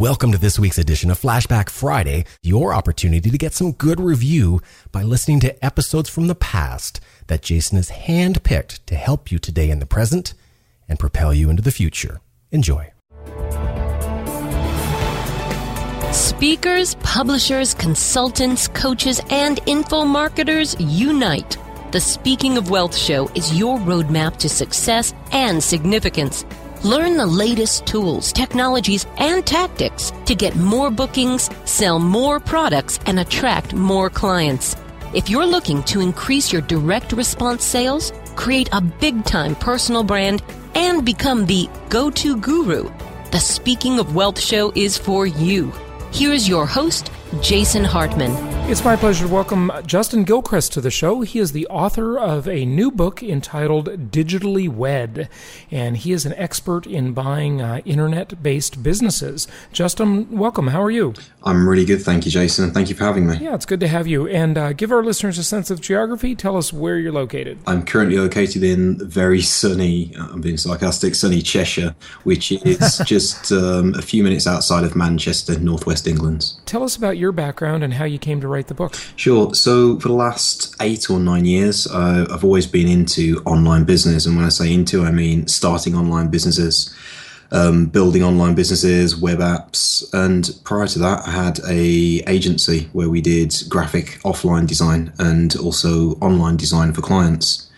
Welcome to this week's edition of Flashback Friday, your opportunity to get some good review by listening to episodes from the past that Jason has handpicked to help you today in the present and propel you into the future. Enjoy. Speakers, publishers, consultants, coaches, and info marketers unite. The Speaking of Wealth Show is your roadmap to success and significance. Learn the latest tools, technologies, and tactics to get more bookings, sell more products, and attract more clients. If you're looking to increase your direct response sales, create a big-time personal brand, and become the go-to guru, the Speaking of Wealth Show is for you. Here's your host, Jason Hartman. It's my pleasure to welcome Justin Gilchrist to the show. He is the author of a new book entitled Digitally Wed, and he is an expert in buying internet-based businesses. Justin, welcome. How are you? I'm really good, thank you, Jason, and thank you for having me. Yeah, it's good to have you. And give our listeners a sense of geography. Tell us where you're located. I'm currently located in very sunny, I'm being sarcastic, sunny Cheshire, which is just a few minutes outside of Manchester, northwest England. Tell us about your background and how you came to write the book. Sure. So for the last 8 or 9 years, I've always been into online business. And when I say into, I mean starting online businesses, building online businesses, web apps. And prior to that, I had a agency where we did graphic offline design and also online design for clients.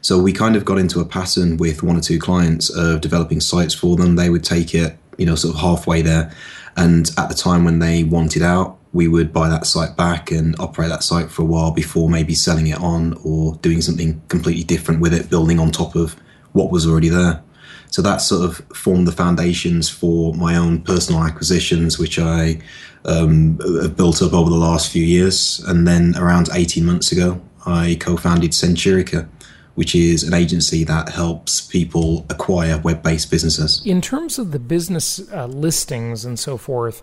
So we kind of got into a pattern with 1 or 2 clients of developing sites for them. They would take it, sort of halfway there. And at the time when they wanted out, we would buy that site back and operate that site for a while before maybe selling it on or doing something completely different with it, building on top of what was already there. So that sort of formed the foundations for my own personal acquisitions, which I have built up over the last few years. And then around 18 months ago, I co-founded Centurica, which is an agency that helps people acquire web-based businesses. In terms of the business listings and so forth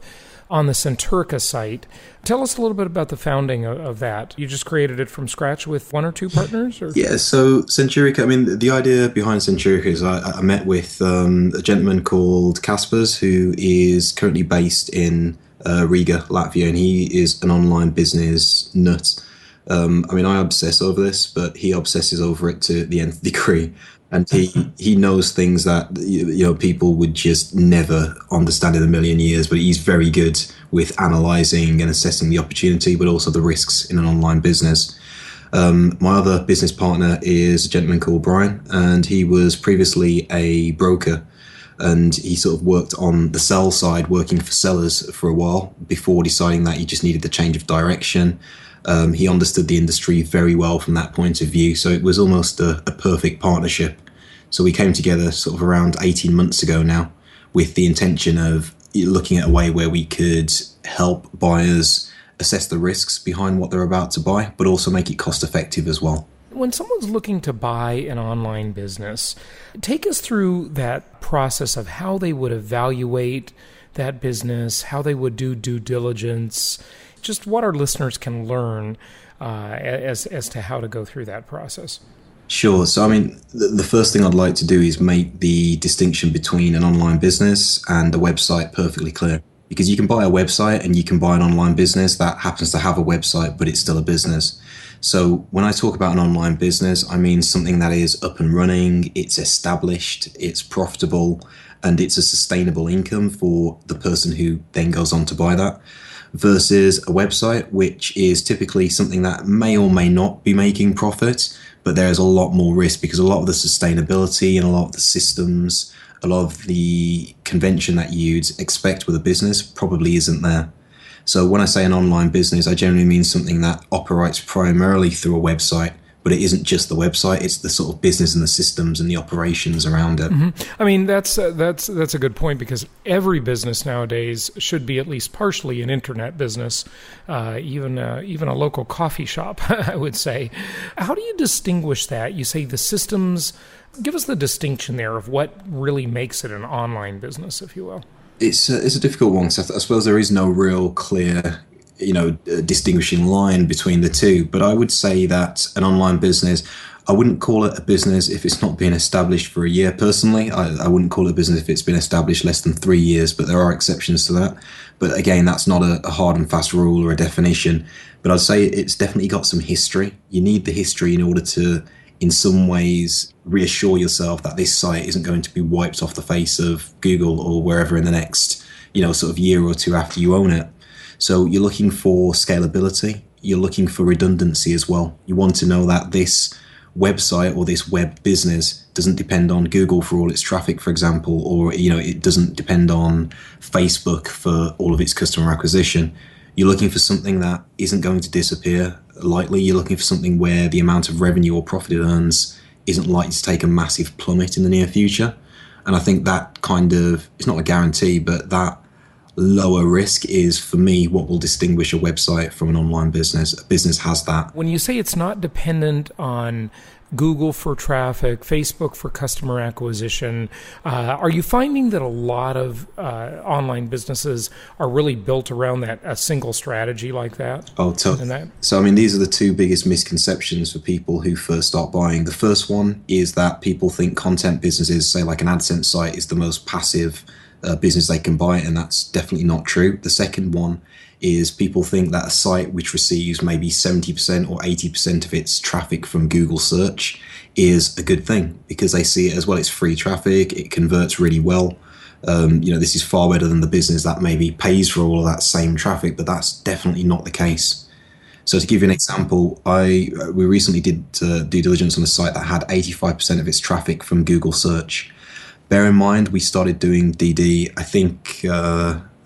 on the Centurica site, tell us a little bit about the founding of that. You just created it from scratch with 1 or 2 partners? Or? Yeah, so Centurica, the idea behind Centurica is I met with a gentleman called Kaspers, who is currently based in Riga, Latvia, and he is an online business nut. I obsess over this, but he obsesses over it to the nth degree. And he knows things that people would just never understand in a million years, but he's very good with analysing and assessing the opportunity, but also the risks in an online business. My other business partner is a gentleman called Brian, and he was previously a broker. And he sort of worked on the sell side, working for sellers for a while before deciding that he just needed a change of direction. He understood the industry very well from that point of view, so it was almost a perfect partnership. So we came together sort of around 18 months ago now with the intention of looking at a way where we could help buyers assess the risks behind what they're about to buy, but also make it cost effective as well. When someone's looking to buy an online business, take us through that process of how they would evaluate that business, how they would do due diligence, just what our listeners can learn as to how to go through that process. Sure. So, the first thing I'd like to do is make the distinction between an online business and a website perfectly clear. Because you can buy a website and you can buy an online business that happens to have a website, but it's still a business. So when I talk about an online business, I mean something that is up and running, it's established, it's profitable, and it's a sustainable income for the person who then goes on to buy that. Versus a website, which is typically something that may or may not be making profit, but there is a lot more risk because a lot of the sustainability and a lot of the systems, a lot of the convention that you'd expect with a business probably isn't there. So when I say an online business, I generally mean something that operates primarily through a website, but it isn't just the website, it's the sort of business and the systems and the operations around it. Mm-hmm. That's a good point, because every business nowadays should be at least partially an internet business, even a local coffee shop, I would say. How do you distinguish that? You say the systems. Give us the distinction there of what really makes it an online business, if you will. It's a difficult one, because I suppose there is no real clear distinguishing line between the two. But I would say that an online business, I wouldn't call it a business if it's not been established for a year. Personally, I wouldn't call it a business if it's been established less than 3 years, but there are exceptions to that. But again, that's not a hard and fast rule or a definition. But I'd say it's definitely got some history. You need the history in order to, in some ways, reassure yourself that this site isn't going to be wiped off the face of Google or wherever in the next, sort of year or two after you own it. So you're looking for scalability. You're looking for redundancy as well. You want to know that this website or this web business doesn't depend on Google for all its traffic, for example, or it doesn't depend on Facebook for all of its customer acquisition. You're looking for something that isn't going to disappear lightly. You're looking for something where the amount of revenue or profit it earns isn't likely to take a massive plummet in the near future. And I think that kind of, it's not a guarantee, but that lower risk is, for me, what will distinguish a website from an online business. A business has that. When you say it's not dependent on Google for traffic, Facebook for customer acquisition, are you finding that a lot of online businesses are really built around a single strategy like that? Oh, totally. So, I mean, these are the two biggest misconceptions for people who first start buying. The first one is that people think content businesses, say like an AdSense site, is the most passive business they can buy, and that's definitely not true. The second one is people think that a site which receives maybe 70% or 80% of its traffic from Google search is a good thing because they see it as, well, it's free traffic, it converts really well. This is far better than the business that maybe pays for all of that same traffic, but that's definitely not the case. So to give you an example, we recently did due diligence on a site that had 85% of its traffic from Google search. Bear in mind, we started doing DD, I think it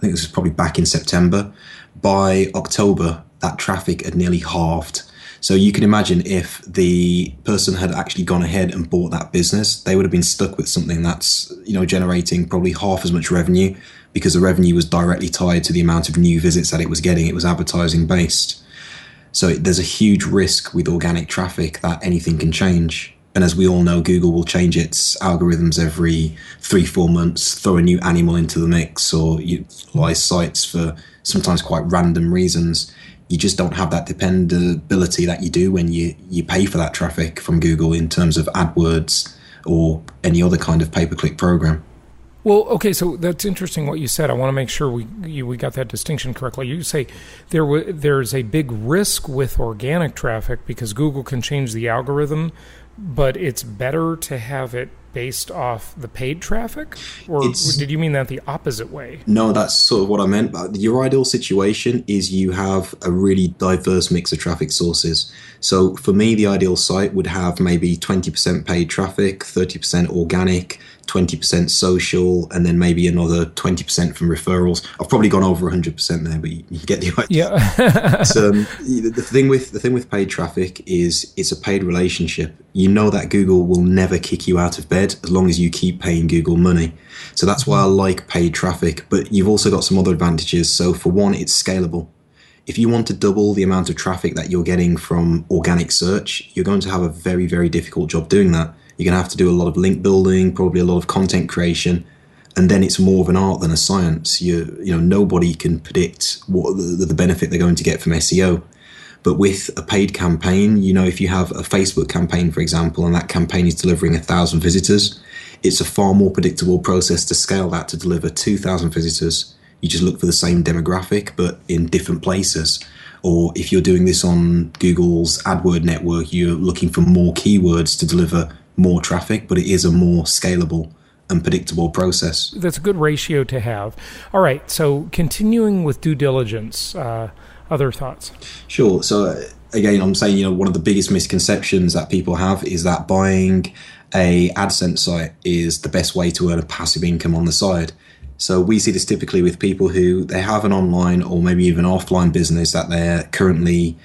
was probably back in September. By October, that traffic had nearly halved. So you can imagine if the person had actually gone ahead and bought that business, they would have been stuck with something that's, generating probably half as much revenue because the revenue was directly tied to the amount of new visits that it was getting. It was advertising based. So there's a huge risk with organic traffic that anything can change. And as we all know, Google will change its algorithms every 3-4 months, throw a new animal into the mix, or utilize sites for sometimes quite random reasons. You just don't have that dependability that you do when you pay for that traffic from Google in terms of AdWords or any other kind of pay-per-click program. Well, okay, so that's interesting what you said. I want to make sure we got that distinction correctly. You say there's a big risk with organic traffic because Google can change the algorithm, but it's better to have it based off the paid traffic? Or did you mean that the opposite way? No, that's sort of what I meant. Your ideal situation is you have a really diverse mix of traffic sources. So for me, the ideal site would have maybe 20% paid traffic, 30% organic, 20% social, and then maybe another 20% from referrals. I've probably gone over 100% there, but you get the idea. Yeah. So, the thing with paid traffic is it's a paid relationship. You know that Google will never kick you out of bed as long as you keep paying Google money. So that's why I like paid traffic. But you've also got some other advantages. So for one, it's scalable. If you want to double the amount of traffic that you're getting from organic search, you're going to have a very, very difficult job doing that. You're going to have to do a lot of link building, probably a lot of content creation, and then it's more of an art than a science. Nobody can predict what the benefit they're going to get from SEO. But with a paid campaign, if you have a Facebook campaign, for example, and that campaign is delivering 1,000 visitors, it's a far more predictable process to scale that to deliver 2,000 visitors. You just look for the same demographic, but in different places. Or if you're doing this on Google's AdWord network, you're looking for more keywords to deliver more traffic, but it is a more scalable and predictable process. That's a good ratio to have. All right, so continuing with due diligence, other thoughts? Sure. So again, I'm saying, one of the biggest misconceptions that people have is that buying a AdSense site is the best way to earn a passive income on the side. So we see this typically with people who they have an online or maybe even offline business that they're currently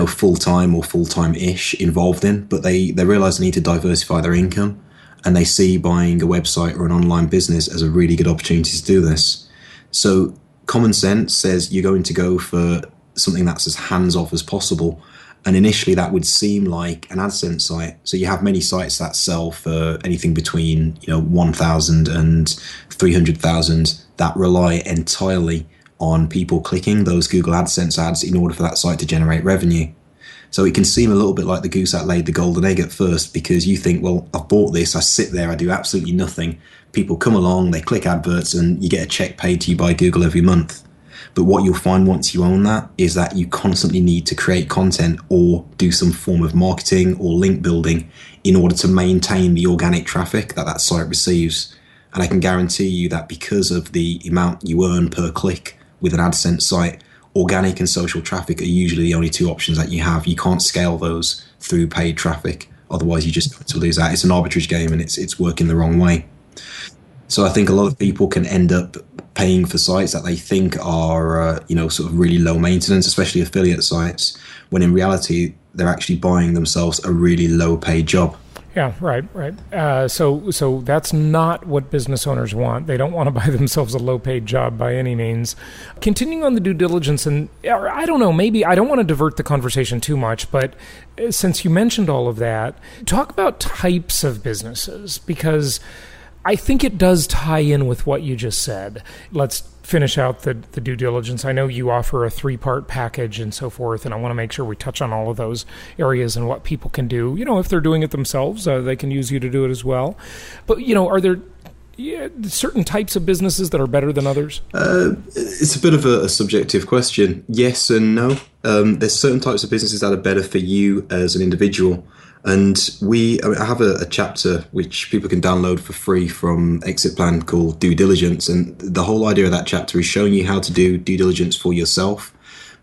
full-time or full-time-ish involved in, but they realize they need to diversify their income, and they see buying a website or an online business as a really good opportunity to do this. So common sense says you're going to go for something that's as hands-off as possible, and initially that would seem like an AdSense site. So you have many sites that sell for anything between 1,000 and 300,000 that rely entirely on people clicking those Google AdSense ads in order for that site to generate revenue. So it can seem a little bit like the goose that laid the golden egg at first, because you think, well, I've bought this, I sit there, I do absolutely nothing. People come along, they click adverts, and you get a check paid to you by Google every month. But what you'll find once you own that is that you constantly need to create content or do some form of marketing or link building in order to maintain the organic traffic that site receives. And I can guarantee you that because of the amount you earn per click with an AdSense site, organic and social traffic are usually the only two options that you have. You can't scale those through paid traffic. Otherwise, you just go to lose out. It's an arbitrage game, and it's working the wrong way. So I think a lot of people can end up paying for sites that they think are, sort of really low maintenance, especially affiliate sites, when in reality, they're actually buying themselves a really low paid job. Yeah, right. So that's not what business owners want. They don't want to buy themselves a low-paid job by any means. Continuing on the due diligence, and I don't know, maybe I don't want to divert the conversation too much, but since you mentioned all of that, talk about types of businesses, because I think it does tie in with what you just said. Let's finish out the due diligence. I know you offer a 3-part package and so forth, and I want to make sure we touch on all of those areas and what people can do. If they're doing it themselves, they can use you to do it as well. But, are there certain types of businesses that are better than others? It's a bit of a subjective question. Yes and no. There's certain types of businesses that are better for you as an individual. And I have a chapter which people can download for free from Exit Plan called Due Diligence. And the whole idea of that chapter is showing you how to do due diligence for yourself.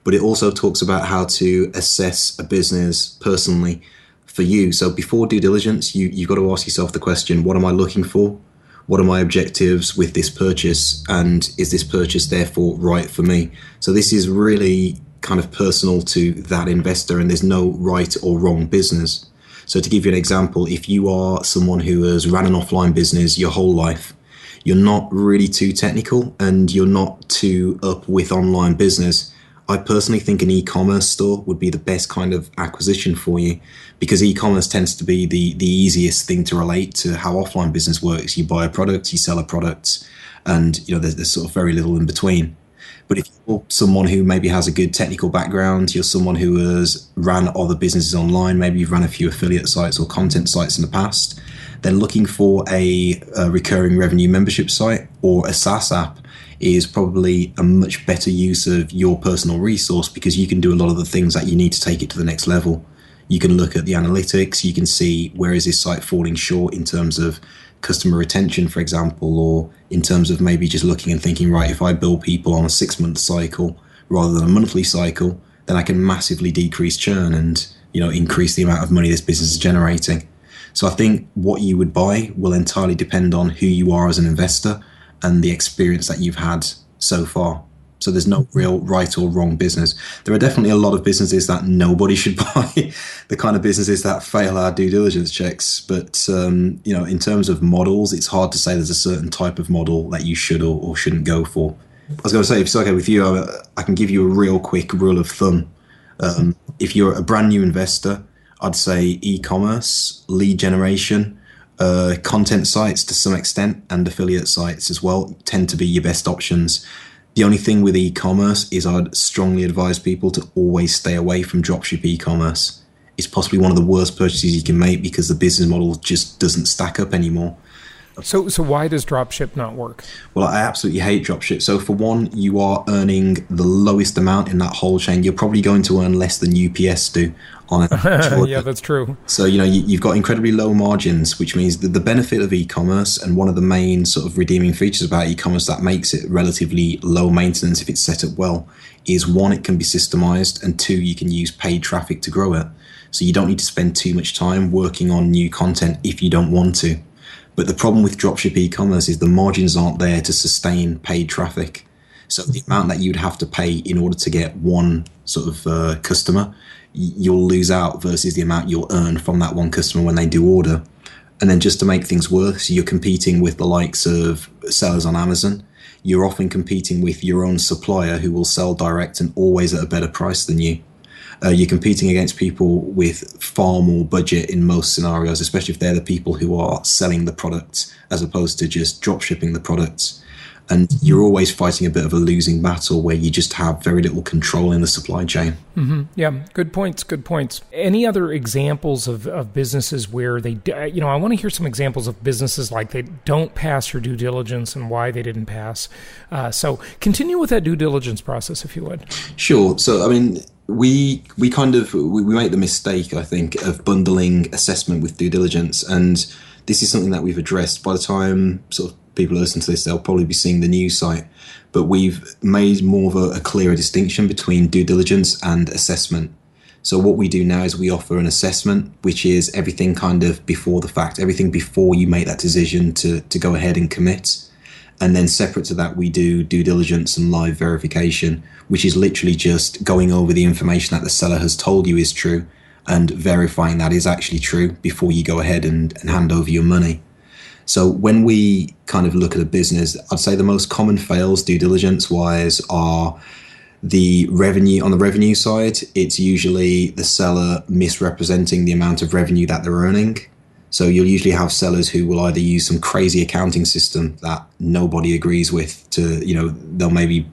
But it also talks about how to assess a business personally for you. So before due diligence, you've got to ask yourself the question, what am I looking for? What are my objectives with this purchase? And is this purchase therefore right for me? So this is really kind of personal to that investor, and there's no right or wrong business. So to give you an example, if you are someone who has ran an offline business your whole life, you're not really too technical and you're not too up with online business, I personally think an e-commerce store would be the best kind of acquisition for you, because e-commerce tends to be the easiest thing to relate to how offline business works. You buy a product, you sell a product, and there's sort of very little in between. But if you're someone who maybe has a good technical background, you're someone who has ran other businesses online, maybe you've run a few affiliate sites or content sites in the past, then looking for a recurring revenue membership site or a SaaS app is probably a much better use of your personal resource, because you can do a lot of the things that you need to take it to the next level. You can look at the analytics, you can see where is this site falling short in terms of customer retention, for example, or in terms of maybe just looking and thinking, right, if I bill people on a 6-month cycle rather than a monthly cycle, then I can massively decrease churn and, increase the amount of money this business is generating. So I think what you would buy will entirely depend on who you are as an investor and the experience that you've had so far. So there's no real right or wrong business. There are definitely a lot of businesses that nobody should buy, the kind of businesses that fail our due diligence checks. But, in terms of models, it's hard to say there's a certain type of model that you should or shouldn't go for. I was going to say, if it's okay with you, I can give you a real quick rule of thumb. If you're a brand new investor, I'd say e-commerce, lead generation, content sites to some extent, and affiliate sites as well tend to be your best options. The only thing with e-commerce is I'd strongly advise people to always stay away from dropship e-commerce. It's possibly one of the worst purchases you can make because the business model just doesn't stack up anymore. So why does dropship not work? Well, I absolutely hate dropship. So for one, you are earning the lowest amount in that whole chain. You're probably going to earn less than UPS do on it. Yeah, that's true. So, you've got incredibly low margins, which means that the benefit of e-commerce, and one of the main sort of redeeming features about e-commerce that makes it relatively low maintenance if it's set up well, is one, it can be systemized, and two, you can use paid traffic to grow it. So you don't need to spend too much time working on new content if you don't want to. But the problem with dropship e-commerce is the margins aren't there to sustain paid traffic. So the amount that you'd have to pay in order to get one sort of customer, you'll lose out versus the amount you'll earn from that one customer when they do order. And then just to make things worse, you're competing with the likes of sellers on Amazon. You're often competing with your own supplier who will sell direct and always at a better price than you. You're competing against people with far more budget in most scenarios, especially if they're the people who are selling the products as opposed to just drop shipping the products. And you're always fighting a bit of a losing battle where you just have very little control in the supply chain. Mm-hmm. Yeah, good points. Any other examples of businesses where they, I want to hear some examples of businesses like they don't pass your due diligence and why they didn't pass. So continue with that due diligence process, if you would. Sure. So, I mean, we make the mistake, I think, of bundling assessment with due diligence. And this is something that we've addressed. By the time sort of people listen to this, they'll probably be seeing the news site. But we've made more of a clearer distinction between due diligence and assessment. So what we do now is we offer an assessment, which is everything kind of before the fact, everything before you make that decision to go ahead and commit. And then separate to that, we do due diligence and live verification, which is literally just going over the information that the seller has told you is true and verifying that is actually true before you go ahead and hand over your money. So when we kind of look at a business, I'd say the most common fails due diligence wise are the revenue. On the revenue side, it's usually the seller misrepresenting the amount of revenue that they're earning. So you'll usually have sellers who will either use some crazy accounting system that nobody agrees with they'll maybe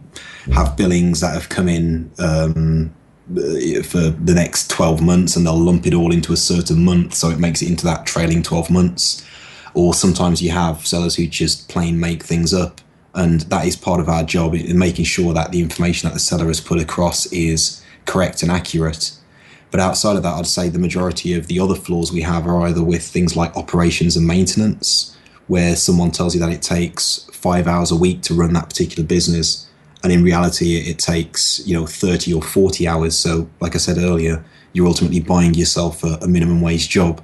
have billings that have come in for the next 12 months and they'll lump it all into a certain month. So it makes it into that trailing 12 months. Or sometimes you have sellers who just plain make things up. And that is part of our job in making sure that the information that the seller has put across is correct and accurate. But outside of that, I'd say the majority of the other flaws we have are either with things like operations and maintenance, where someone tells you that it takes 5 hours a week to run that particular business. And in reality, it takes 30 or 40 hours. So like I said earlier, you're ultimately buying yourself a minimum wage job.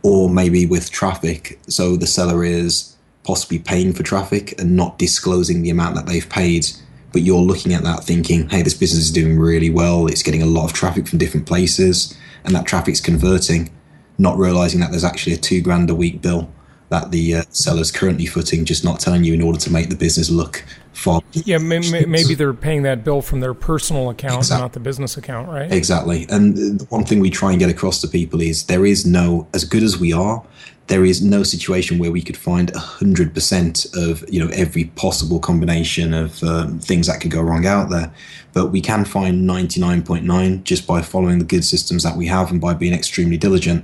Or maybe with traffic, so the seller is possibly paying for traffic and not disclosing the amount that they've paid, but you're looking at that thinking, hey, this business is doing really well, it's getting a lot of traffic from different places, and that traffic's converting, not realizing that there's actually a $2,000 a week bill that the seller's currently footing, just not telling you in order to make the business look far. Yeah, maybe they're paying that bill from their personal account, exactly. Not the business account, right? Exactly. And the one thing we try and get across to people is there is no, as good as we are, there is no situation where we could find 100% of every possible combination of things that could go wrong out there. But we can find 99.9 just by following the good systems that we have and by being extremely diligent.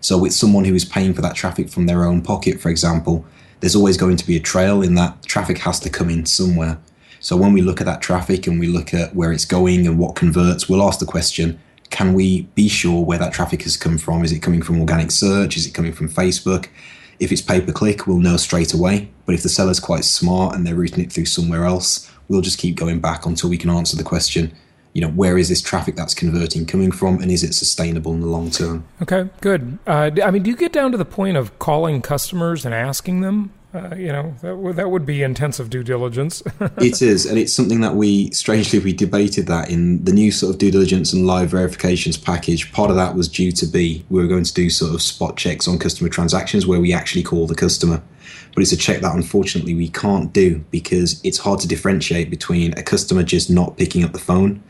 So with someone who is paying for that traffic from their own pocket, for example, there's always going to be a trail in that traffic has to come in somewhere. So when we look at that traffic and we look at where it's going and what converts, we'll ask the question, can we be sure where that traffic has come from? Is it coming from organic search? Is it coming from Facebook? If it's pay-per-click, we'll know straight away. But if the seller's quite smart and they're routing it through somewhere else, we'll just keep going back until we can answer the question, where is this traffic that's converting coming from, and is it sustainable in the long term? Okay, good. Do you get down to the point of calling customers and asking them? That would be intensive due diligence. It is, and it's something that we debated that in the new sort of due diligence and live verifications package. Part of that was due to we were going to do sort of spot checks on customer transactions where we actually call the customer. But it's a check that unfortunately we can't do because it's hard to differentiate between a customer just not picking up the phone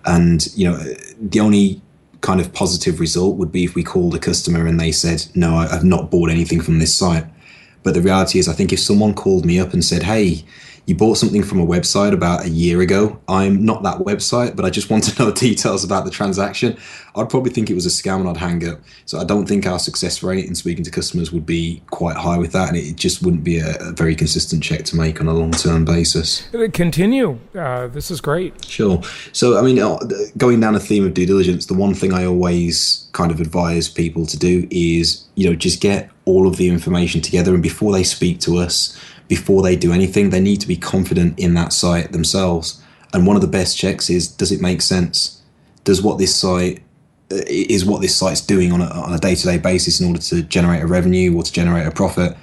and, the only kind of positive result would be if we called a customer and they said, no, I've not bought anything from this site. But the reality is, I think if someone called me up and said, hey, you bought something from a website about a year ago, I'm not that website, but I just want to know details about the transaction, I'd probably think it was a scam and I'd hang up. So I don't think our success rate in speaking to customers would be quite high with that, and it just wouldn't be a very consistent check to make on a long-term basis. Continue. This is great. Sure. So, going down a theme of due diligence, the one thing I always kind of advise people to do is, just get all of the information together, and before they speak to us, before they do anything, they need to be confident in that site themselves. And one of the best checks is, does it make sense? Does what this site's doing on a day-to-day basis in order to generate a revenue or to generate a profit,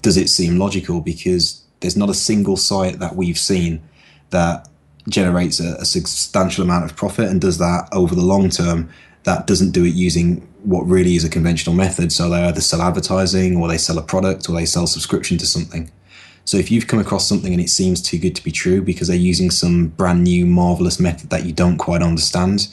does it seem logical? Because there's not a single site that we've seen that generates a substantial amount of profit and does that over the long term, that doesn't do it using what really is a conventional method. So they either sell advertising or they sell a product or they sell subscription to something. So if you've come across something and it seems too good to be true because they're using some brand new marvelous method that you don't quite understand,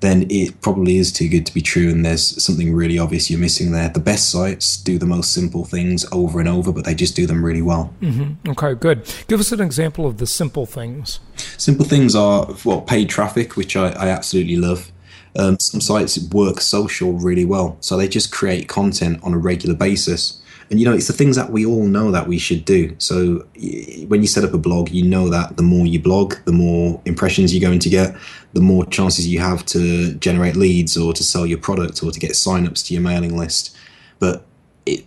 then it probably is too good to be true, and there's something really obvious you're missing there. The best sites do the most simple things over and over, but they just do them really well. Mm-hmm. Okay, good. Give us an example of the simple things. Simple things are, well, paid traffic, which I absolutely love. Some sites work social really well, so they just create content on a regular basis. And, it's the things that we all know that we should do. So when you set up a blog, you know that the more you blog, the more impressions you're going to get, the more chances you have to generate leads or to sell your product or to get signups to your mailing list. But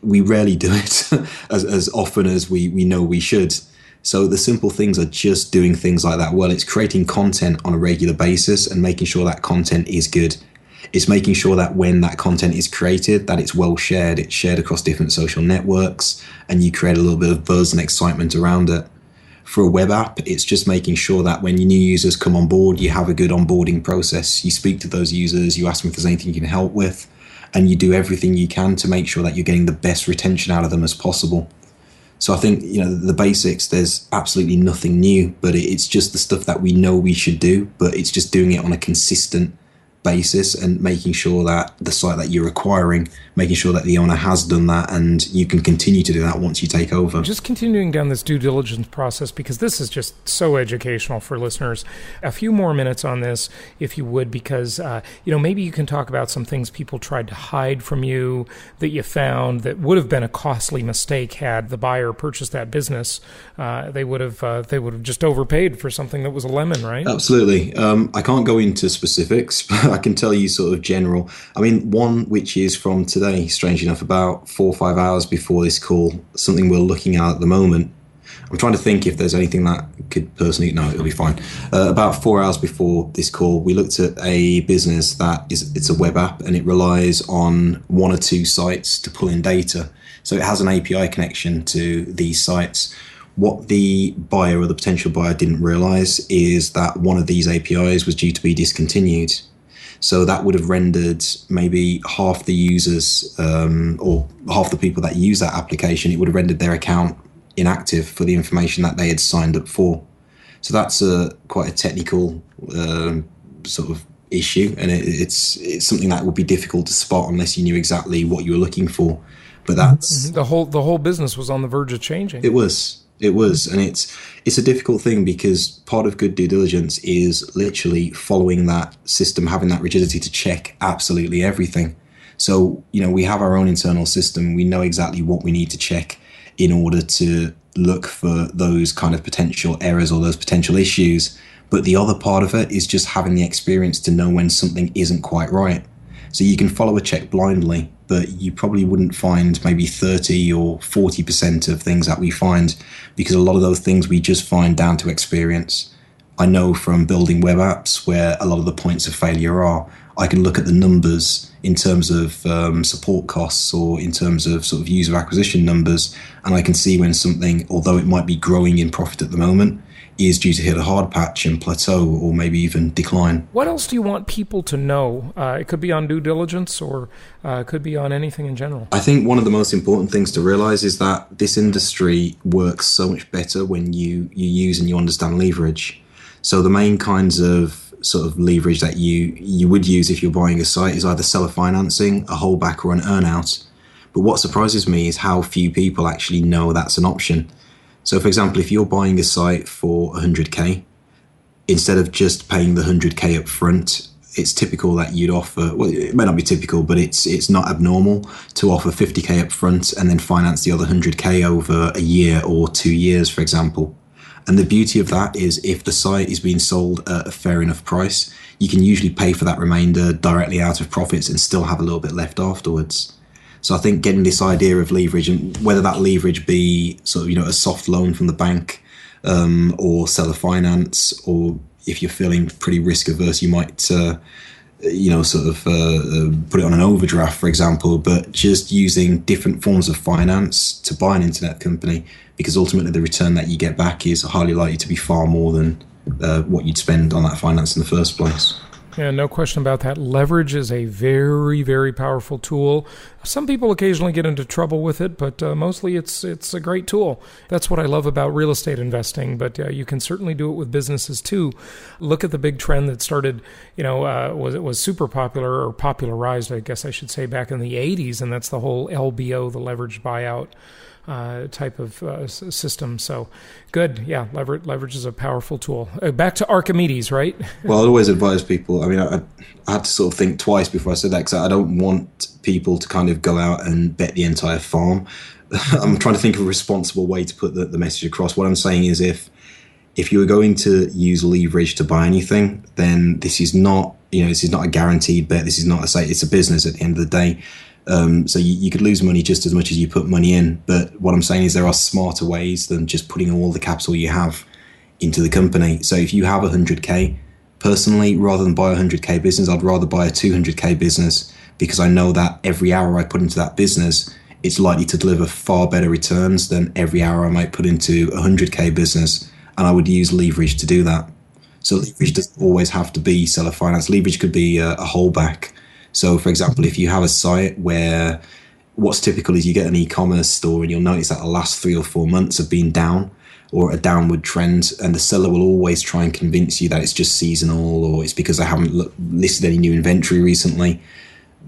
we rarely do it as often as we know we should. So the simple things are just doing things like that well. It's creating content on a regular basis and making sure that content is good. It's making sure that when that content is created, that it's well shared. It's shared across different social networks, and you create a little bit of buzz and excitement around it. For a web app, it's just making sure that when your new users come on board, you have a good onboarding process. You speak to those users, you ask them if there's anything you can help with, and you do everything you can to make sure that you're getting the best retention out of them as possible. So I think, the basics, there's absolutely nothing new, but it's just the stuff that we know we should do, but it's just doing it on a consistent basis and making sure that the site that you're acquiring, making sure that the owner has done that, and you can continue to do that once you take over. Just continuing down this due diligence process, because this is just so educational for listeners. A few more minutes on this, if you would, because maybe you can talk about some things people tried to hide from you that you found that would have been a costly mistake had the buyer purchased that business. They would have just overpaid for something that was a lemon, right? Absolutely. I can't go into specifics, but I can tell you sort of general. I mean, one which is from today, strange enough, about 4 or 5 hours before this call, something we're looking at the moment. I'm trying to think if there's anything that could personally, no, it'll be fine. About 4 hours before this call, we looked at a business it's a web app, and it relies on 1 or 2 sites to pull in data. So it has an API connection to these sites. What the buyer or the potential buyer didn't realize is that one of these APIs was due to be discontinued. So that would have rendered maybe half the users or half the people that use that application, it would have rendered their account inactive for the information that they had signed up for. So that's quite a technical sort of issue, and it's something that would be difficult to spot unless you knew exactly what you were looking for. But that's the whole business was on the verge of changing. It was, and it's a difficult thing because part of good due diligence is literally following that system, having that rigidity to check absolutely everything. So, we have our own internal system. We know exactly what we need to check in order to look for those kind of potential errors or those potential issues. But the other part of it is just having the experience to know when something isn't quite right. So you can follow a check blindly, but you probably wouldn't find maybe 30 or 40% of things that we find, because a lot of those things we just find down to experience. I know from building web apps where a lot of the points of failure are. I can look at the numbers in terms of support costs or in terms of sort of user acquisition numbers, and I can see when something, although it might be growing in profit at the moment, is due to hit a hard patch and plateau or maybe even decline. What else do you want people to know? It could be on due diligence or it could be on anything in general. I think one of the most important things to realize is that this industry works so much better when you use and you understand leverage. So the main kinds of sort of leverage that you would use if you're buying a site is either seller financing, a holdback, or an earnout. But what surprises me is how few people actually know that's an option. So, for example, if you're buying a site for 100K, instead of just paying the 100K up front, it's typical that you'd offer, well, it may not be typical, but it's not abnormal to offer 50K up front and then finance the other 100K over a year or 2 years, for example. And the beauty of that is if the site is being sold at a fair enough price, you can usually pay for that remainder directly out of profits and still have a little bit left afterwards. So I think getting this idea of leverage, and whether that leverage be sort of, a soft loan from the bank or seller finance, or if you're feeling pretty risk averse, you might, put it on an overdraft, for example, but just using different forms of finance to buy an internet company, because ultimately the return that you get back is highly likely to be far more than what you'd spend on that finance in the first place. Yeah, no question about that. Leverage is a very, very powerful tool. Some people occasionally get into trouble with it, but mostly it's a great tool. That's what I love about real estate investing, but you can certainly do it with businesses too. Look at the big trend that started, was super popular, or popularized, I guess I should say, back in the 80s, and that's the whole LBO, the leveraged buyout type of system. So good. Yeah, leverage is a powerful tool. Back to Archimedes, right? Well, I always advise people. I mean, I had to sort of think twice before I said that, because I don't want people to kind of go out and bet the entire farm. I'm trying to think of a responsible way to put the message across. What I'm saying is, if you're going to use leverage to buy anything, then this is not a guaranteed bet. This is not it's a business at the end of the day. So you could lose money just as much as you put money in. But what I'm saying is there are smarter ways than just putting all the capital you have into the company. So if you have 100K, personally, rather than buy a 100K business, I'd rather buy a 200K business, because I know that every hour I put into that business, it's likely to deliver far better returns than every hour I might put into a 100K business. And I would use leverage to do that. So leverage doesn't always have to be seller finance. Leverage could be a holdback. So, for example, if you have a site where what's typical is you get an e-commerce store and you'll notice that the last 3 or 4 months have been down, or a downward trend, and the seller will always try and convince you that it's just seasonal, or it's because I haven't listed any new inventory recently.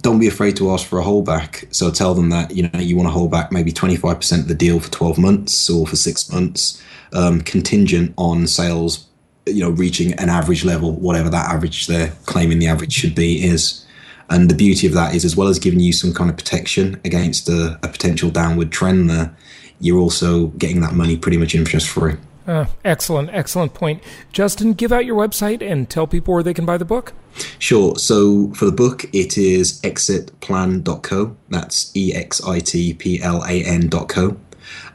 Don't be afraid to ask for a holdback. So tell them that you want to hold back maybe 25% of the deal for 12 months or for 6 months, contingent on sales, reaching an average level, whatever that average they're claiming the average should be is. And the beauty of that is, as well as giving you some kind of protection against a potential downward trend there, you're also getting that money pretty much interest-free. Excellent point. Justin, give out your website and tell people where they can buy the book. Sure. So for the book, it is exitplan.co. That's exitplan.co.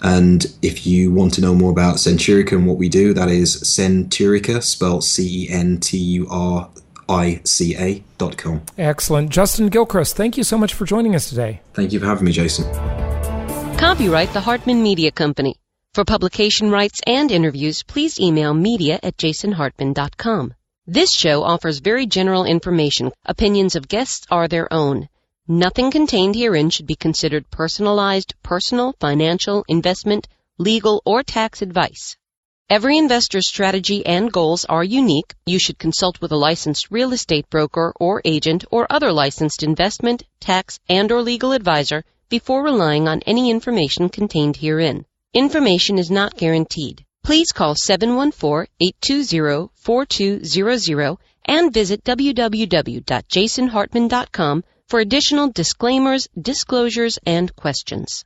And if you want to know more about Centurica and what we do, that is Centurica, spelled CENTURICA.com. Excellent. Justin Gilchrist, thank you so much for joining us today. Thank you for having me, Jason. Copyright the Hartman Media Company. For publication rights and interviews, please email media@jasonhartman.com. This show offers very general information. Opinions of guests are their own. Nothing contained herein should be considered personalized, personal, financial, investment, legal, or tax advice. Every investor's strategy and goals are unique. You should consult with a licensed real estate broker or agent or other licensed investment, tax, and/or legal advisor before relying on any information contained herein. Information is not guaranteed. Please call 714-820-4200 and visit www.jasonhartman.com for additional disclaimers, disclosures, and questions.